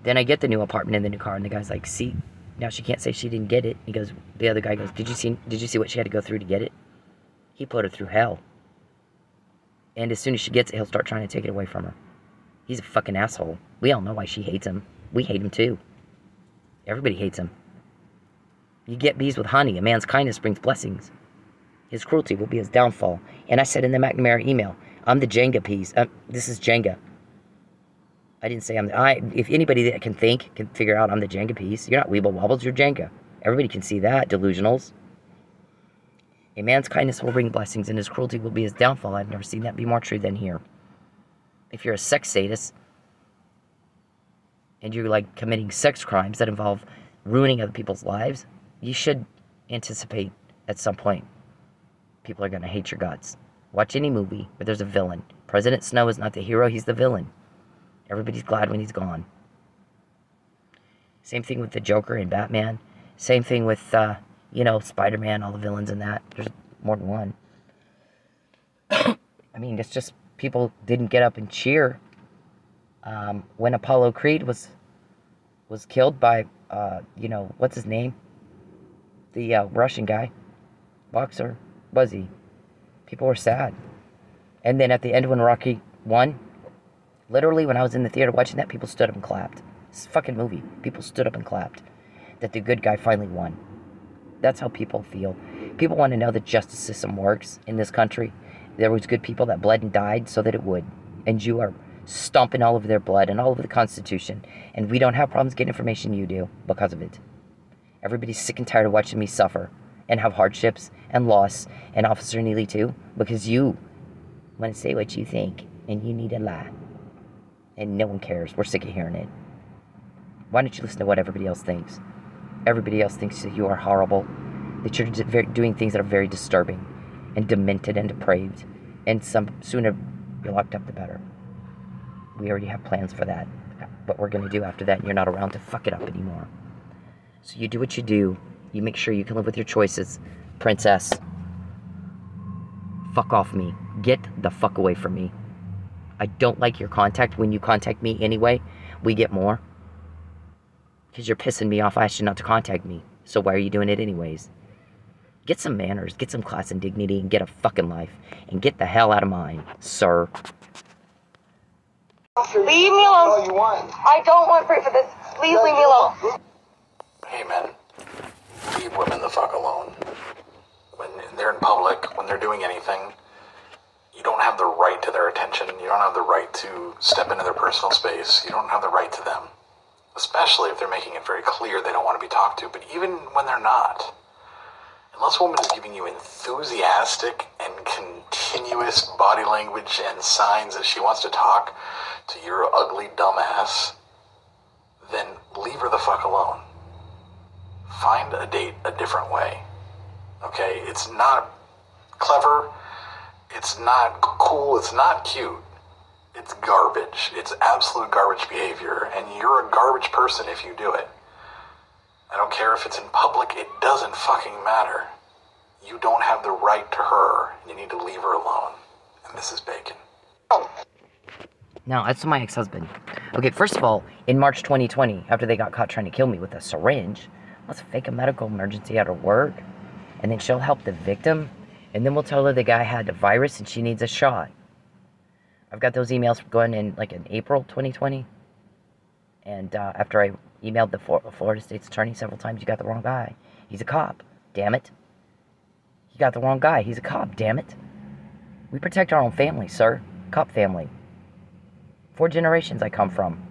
Then I get the new apartment and the new car, and the guy's like, see, now she can't say she didn't get it. The other guy goes, did you see what she had to go through to get it? He put her through hell. And as soon as she gets it, he'll start trying to take it away from her. He's a fucking asshole. We all know why she hates him. We hate him too. Everybody hates him. You get bees with honey. A man's kindness brings blessings. His cruelty will be his downfall. And I said in the McNamara email, I'm the Jenga piece. This is Jenga. I didn't say if anybody that can think can figure out I'm the Jenga piece. You're not Weeble Wobbles, you're Jenga. Everybody can see that, delusionals. A man's kindness will bring blessings, and his cruelty will be his downfall. I've never seen that be more true than here. If you're a sex sadist, and you're like committing sex crimes that involve ruining other people's lives, you should anticipate at some point people are going to hate your guts. Watch any movie where there's a villain. President Snow is not the hero, he's the villain. Everybody's glad when he's gone. Same thing with the Joker and Batman. Same thing with, Spider-Man, all the villains in that. There's more than one. I mean, it's just people didn't get up and cheer when Apollo Creed was killed by, what's his name? The Russian guy. Boxer. Was he? People were sad. And then at the end when Rocky won, literally when I was in the theater watching that, people stood up and clapped. This fucking movie. People stood up and clapped. That the good guy finally won. That's how people feel. People want to know the justice system works in this country. There was good people that bled and died so that it would. And you are stomping all over their blood and all over the Constitution. And we don't have problems getting information, you do, because of it. Everybody's sick and tired of watching me suffer and have hardships and loss, and Officer Neely too, because you want to say what you think and you need to lie. And no one cares. We're sick of hearing it. Why don't you listen to what everybody else thinks? Everybody else thinks that you are horrible, that you're doing things that are very disturbing and demented and depraved, and sooner you're locked up the better. We already have plans for that. What we're going to do after that, and you're not around to fuck it up anymore. So you do what you do. You make sure you can live with your choices. Princess. Fuck off me. Get the fuck away from me. I don't like your contact. When you contact me anyway, we get more. Because you're pissing me off. I asked you not to contact me. So why are you doing it anyways? Get some manners. Get some class and dignity. And get a fucking life. And get the hell out of mine, sir. Leave me alone. I don't want free for this. Please leave me alone. Hey, men. Leave women the fuck alone. When they're in public, when they're doing anything, you don't have the right to their attention. You don't have the right to step into their personal space. You don't have the right to them. Especially if they're making it very clear they don't want to be talked to. But even when they're not, unless a woman is giving you enthusiastic and continuous body language and signs that she wants to talk to your ugly dumbass, then leave her the fuck alone. Find a date a different way. Okay? It's not clever. It's not cool. It's not cute. It's garbage. It's absolute garbage behavior. And you're a garbage person if you do it. I don't care if it's in public. It doesn't fucking matter. You don't have the right to her. You need to leave her alone. And this is Bacon. Now, that's my ex-husband. Okay, first of all, in March 2020, after they got caught trying to kill me with a syringe, let's fake a medical emergency at her work, and then she'll help the victim, and then we'll tell her the guy had a virus and she needs a shot. I've got those emails going in, like, in April 2020, and after I emailed the Florida State's attorney several times, you got the wrong guy. He's a cop. Damn it. You got the wrong guy. He's a cop. Damn it. We protect our own family, sir. Cop family. 4 generations I come from.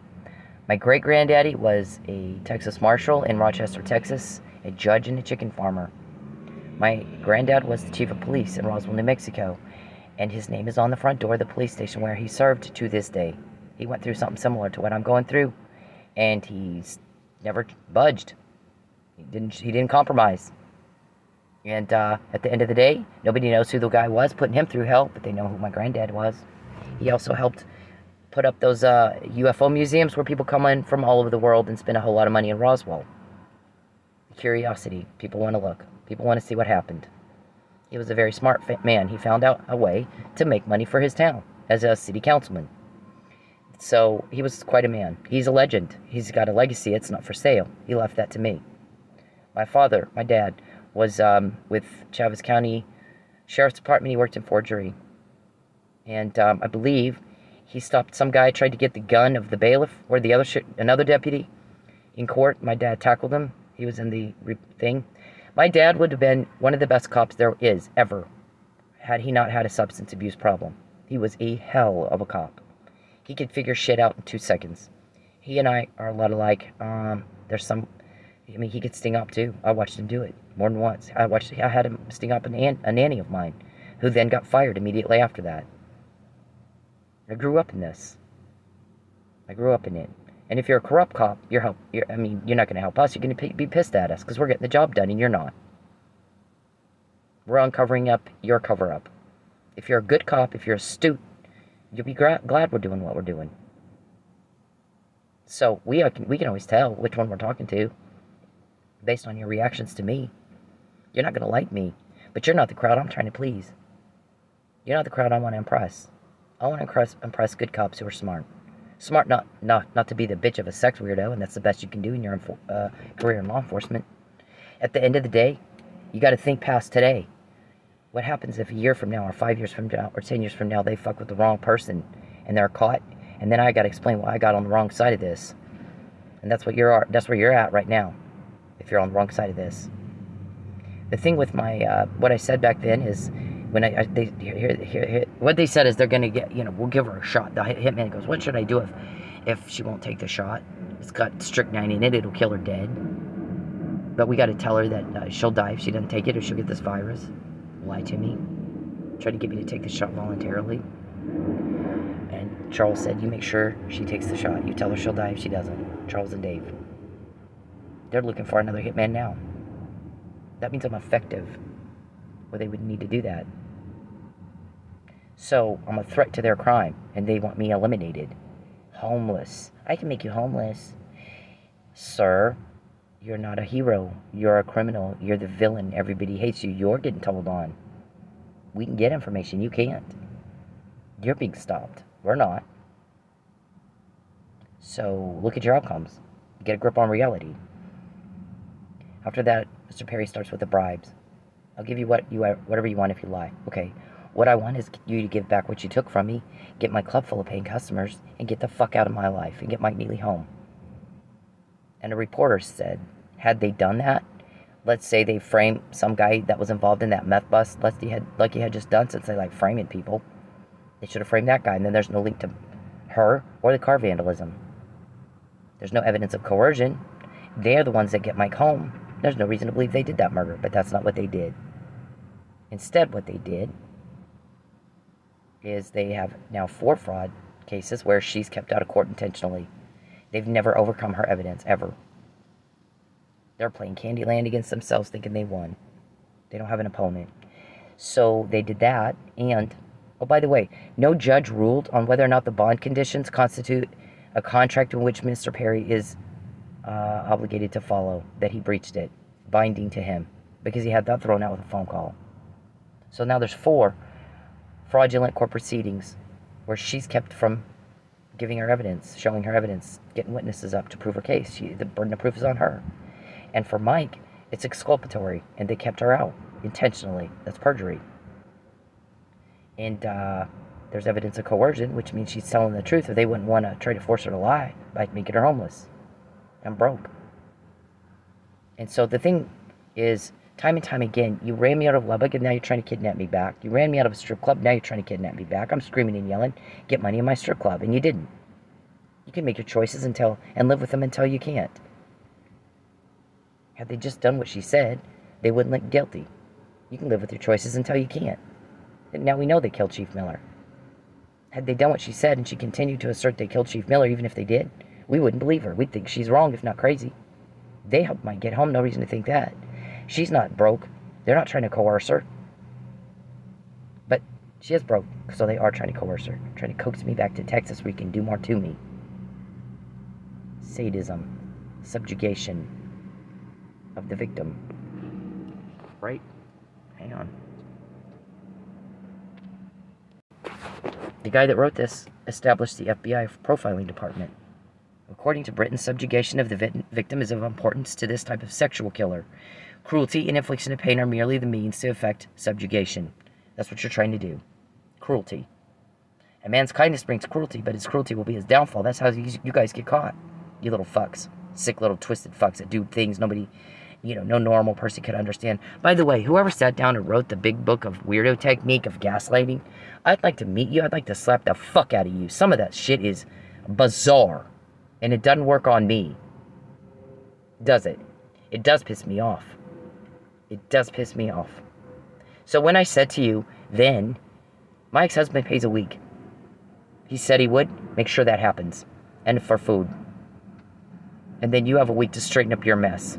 My great-granddaddy was a Texas Marshal in Rochester, Texas, a judge and a chicken farmer. My granddad was the chief of police in Roswell, New Mexico, and his name is on the front door of the police station where he served to this day. He went through something similar to what I'm going through, and he's never budged. He didn't compromise. And at the end of the day, nobody knows who the guy was putting him through hell, but they know who my granddad was. He also helped put up those UFO museums where people come in from all over the world and spend a whole lot of money in Roswell. Curiosity. People want to look. People want to see what happened. He was a very smart man. He found out a way to make money for his town as a city councilman. So he was quite a man. He's a legend. He's got a legacy. It's not for sale. He left that to me. My father, my dad, was with Chavez County Sheriff's Department. He worked in forgery. And I believe he stopped some guy, tried to get the gun of the bailiff or another deputy in court. My dad tackled him. He was in the thing. My dad would have been one of the best cops there is, ever, had he not had a substance abuse problem. He was a hell of a cop. He could figure shit out in 2 seconds. He and I are a lot alike. There's some... I mean, he could sting up, too. I watched him do it more than once. I had him sting up a nanny of mine, who then got fired immediately after that. I grew up in this. I grew up in it. And if you're a corrupt cop, you're not going to help us. You're going to be pissed at us because we're getting the job done and you're not. We're uncovering up your cover-up. If you're a good cop, if you're astute, you'll be glad we're doing what we're doing. So we can always tell which one we're talking to based on your reactions to me. You're not going to like me, but you're not the crowd I'm trying to please. You're not the crowd I want to impress. I want to impress good cops who are smart. Smart not to be the bitch of a sex weirdo, and that's the best you can do in your career in law enforcement. At the end of the day, you got to think past today. What happens if a year from now, or 5 years from now, or 10 years from now, they fuck with the wrong person, and they're caught, and then I got to explain why I got on the wrong side of this. And that's what that's where you're at right now, if you're on the wrong side of this. The thing with my, what I said back then is, when what they said is they're going to get, we'll give her a shot. The hitman goes, what should I do if she won't take the shot? It's got strychnine in it. It'll kill her dead. But we got to tell her that she'll die if she doesn't take it, or she'll get this virus. Lie to me. Try to get me to take the shot voluntarily. And Charles said, you make sure she takes the shot. You tell her she'll die if she doesn't. Charles and Dave. They're looking for another hitman now. That means I'm effective. Well, they would need to do that. So, I'm a threat to their crime, and they want me eliminated. Homeless. I can make you homeless. Sir, you're not a hero. You're a criminal. You're the villain. Everybody hates you. You're getting told on. We can get information. You can't. You're being stopped. We're not. So, look at your outcomes. Get a grip on reality. After that, Mr. Perry starts with the bribes. I'll give you whatever you want if you lie. Okay. What I want is you to give back what you took from me, get my club full of paying customers, and get the fuck out of my life, and get Mike Neely home. And a reporter said, had they done that, let's say they framed some guy that was involved in that meth bust, like he had just done, since they like framing people. They should have framed that guy, and then there's no link to her or the car vandalism. There's no evidence of coercion. They're the ones that get Mike home. There's no reason to believe they did that murder, but that's not what they did. Instead, what they did is they have now 4 fraud cases where she's kept out of court intentionally. They've never overcome her evidence, ever. They're playing Candyland against themselves, thinking they won. They don't have an opponent. So they did that, and, oh, by the way, no judge ruled on whether or not the bond conditions constitute a contract in which Mr. Perry is obligated to follow, that he breached it, binding to him, because he had that thrown out with a phone call. So now there's 4 fraudulent court proceedings where she's kept from giving her evidence, showing her evidence, getting witnesses up to prove her case. The burden of proof is on her. And for Mike, it's exculpatory, and they kept her out intentionally. That's perjury. And there's evidence of coercion, which means she's telling the truth, or they wouldn't want to try to force her to lie by making her homeless. I'm broke. And so the thing is, time and time again, you ran me out of Lubbock, and now you're trying to kidnap me back. You ran me out of a strip club, now you're trying to kidnap me back. I'm screaming and yelling, get money in my strip club, and you didn't. You can make your choices and live with them until you can't. Had they just done what she said, they wouldn't look guilty. You can live with your choices until you can't. And now we know they killed Chief Miller. Had they done what she said, and she continued to assert they killed Chief Miller, even if they did, we wouldn't believe her. We'd think she's wrong, if not crazy. They helped Mike get home, no reason to think that. She's not broke. They're not trying to coerce her. But she is broke, so they are trying to coerce her. Trying to coax me back to Texas where you can do more to me. Sadism. Subjugation of the victim. Right? Hang on. The guy that wrote this established the FBI profiling department. According to Britain, subjugation of the victim is of importance to this type of sexual killer. Cruelty and infliction of pain are merely the means to effect subjugation. That's what you're trying to do. Cruelty. A man's kindness brings cruelty, but his cruelty will be his downfall. That's how you guys get caught. You little fucks. Sick little twisted fucks that do things nobody you know, no normal person could understand. By the way, whoever sat down and wrote the big book of weirdo technique of gaslighting, I'd like to meet you. I'd like to slap the fuck out of you. Some of that shit is bizarre. And it doesn't work on me. Does it? It does piss me off. It does piss me off. So when I said to you, then, my ex-husband pays a week. He said he would. Make sure that happens. And for food. And then you have a week to straighten up your mess.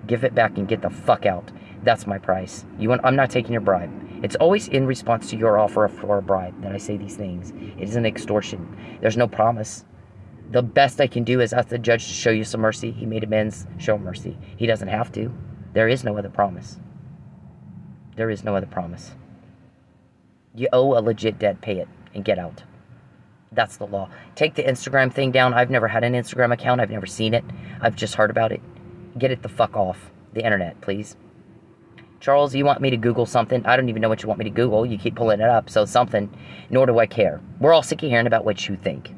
Give it back and get the fuck out. That's my price. I'm not taking your bribe. It's always in response to your offer for a bribe that I say these things. It isn't extortion. There's no promise. The best I can do is ask the judge to show you some mercy. He made amends. Show mercy. He doesn't have to. There is no other promise. There is no other promise. You owe a legit debt. Pay it and get out. That's the law. Take the Instagram thing down. I've never had an Instagram account. I've never seen it. I've just heard about it. Get it the fuck off the internet, please. Charles, you want me to Google something? I don't even know what you want me to Google. You keep pulling it up, so something. Nor do I care. We're all sick of hearing about what you think.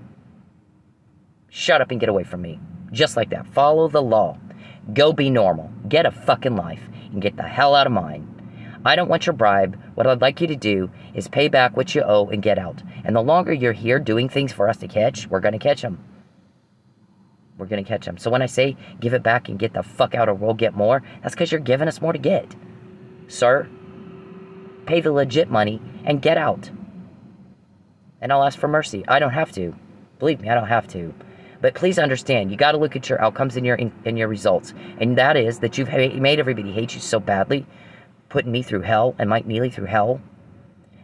Shut up and get away from me. Just like that. Follow the law. Go be normal. Get a fucking life. And get the hell out of mine. I don't want your bribe. What I'd like you to do is pay back what you owe and get out. And the longer you're here doing things for us to catch, we're going to catch them. We're going to catch them. So when I say give it back and get the fuck out or we'll get more, that's because you're giving us more to get. Sir, pay the legit money and get out. And I'll ask for mercy. I don't have to. Believe me, I don't have to. But please understand, you got to look at your outcomes and your results. And that is that you've made everybody hate you so badly, putting me through hell and Mike Neely through hell,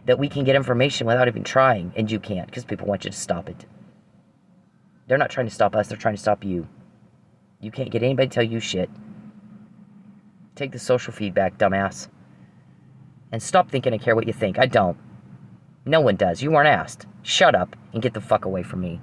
that we can get information without even trying, and you can't because people want you to stop it. They're not trying to stop us, they're trying to stop you. You can't get anybody to tell you shit. Take the social feedback, dumbass. And stop thinking I care what you think. I don't. No one does. You weren't asked. Shut up and get the fuck away from me.